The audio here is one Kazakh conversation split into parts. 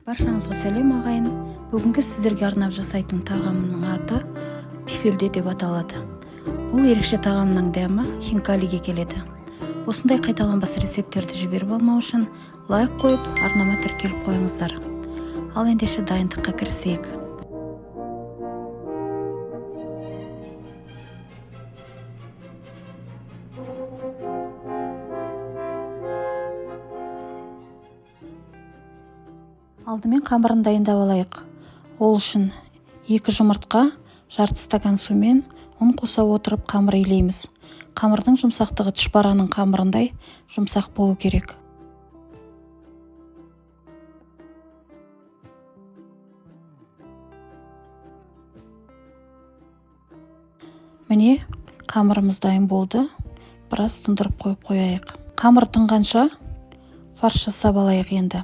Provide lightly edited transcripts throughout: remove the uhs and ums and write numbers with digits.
Баршаңызға сәлем ағайын. Бүгінгі сіздерге арнап жасайтын тағамның аты бифельде деп аталады. Бұл ерекше тағамның дәмі хинкалиге келеді. Осындай қайталанбас рецепттерді жіберіп алмау үшін лайк қойып, арнама тіркеліп қойыңыздар. Ал ендеше дайындыққа кірісейік. Алдымен қамырын дайындап алайық. Ол үшін 2 жұмыртқа, жарты стакан сумен ұн қоса отырып қамыр илейміз. Қамырдың жұмсақтығы тұшпараның қамырындай жұмсақ болу керек. Міне, қамырымыз дайын болды. Біраз тұндырып қойып. Қамыр тынғанша фарш жасап алайық енді.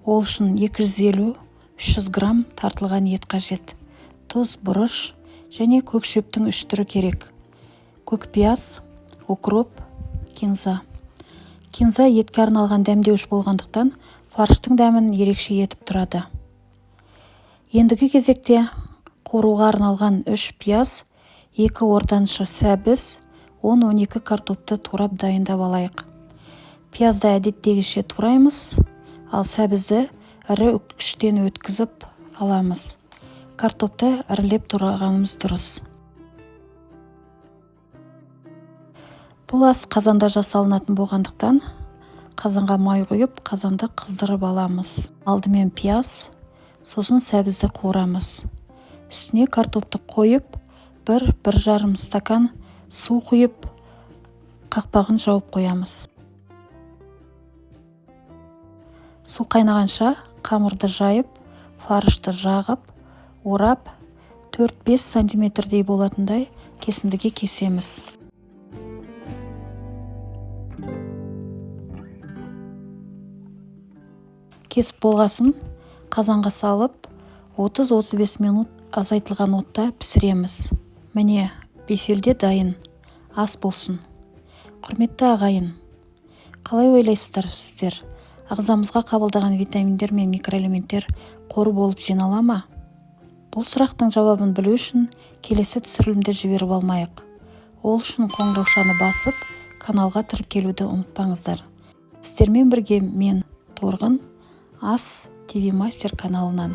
Ол үшін 250-300 грамм тартылған ет қажет. Тұз, бұрыш және көк шөптің 3 түрі керек. Көк пияз, укроп, кинза. Кинза етке арналған дәмдеуіш болғандықтан фарштың дәмін ерекше етіп тұрады. Ендігі кезекте қуыруға арналған 3 пияз, 2 ортаншы сәбіз, 10-12 картопты турап дайындап алайық. Пиязды әдеттегіше тураймыз, ал сәбізді ірі үккіштен өткізіп аламыз. Картопты ірілеп турағанымыз дұрыс. Бұл ас қазанда жасалынатын болғандықтан қазанға май құйып, қазанды қыздырып аламыз. Алдымен пияз, сосын сәбізді қуырамыз. Үстіне картопты қойып, 1-1,5 стакан су құйып, қақпағын жауып қоямыз. Су қайнағанша қамырды жайып, фаршты жағып, орап, 4-5 сантиметрдей болатындай кесіндіге кесеміз. Кесіп болғасын қазанға салып, 30-35 минут азайтылған отта пісіреміз. Міне, бифельде дайын. Ас болсын. Құрметті ағайын, қалай ойлайсыздар сіздер? Ағзамызға қабылдаған витаминдер мен микроэлементтер қоры болып жинала ма? Бұл сұрақтың жауабын білу үшін келесі түсірілімді жіберіп алмайық. Ол үшін қоңыраушаны басып, каналға тіркелуді ұмытпаңыздар. Сіздермен бірге мен Торғын Ас ТВ Мастер каналынан.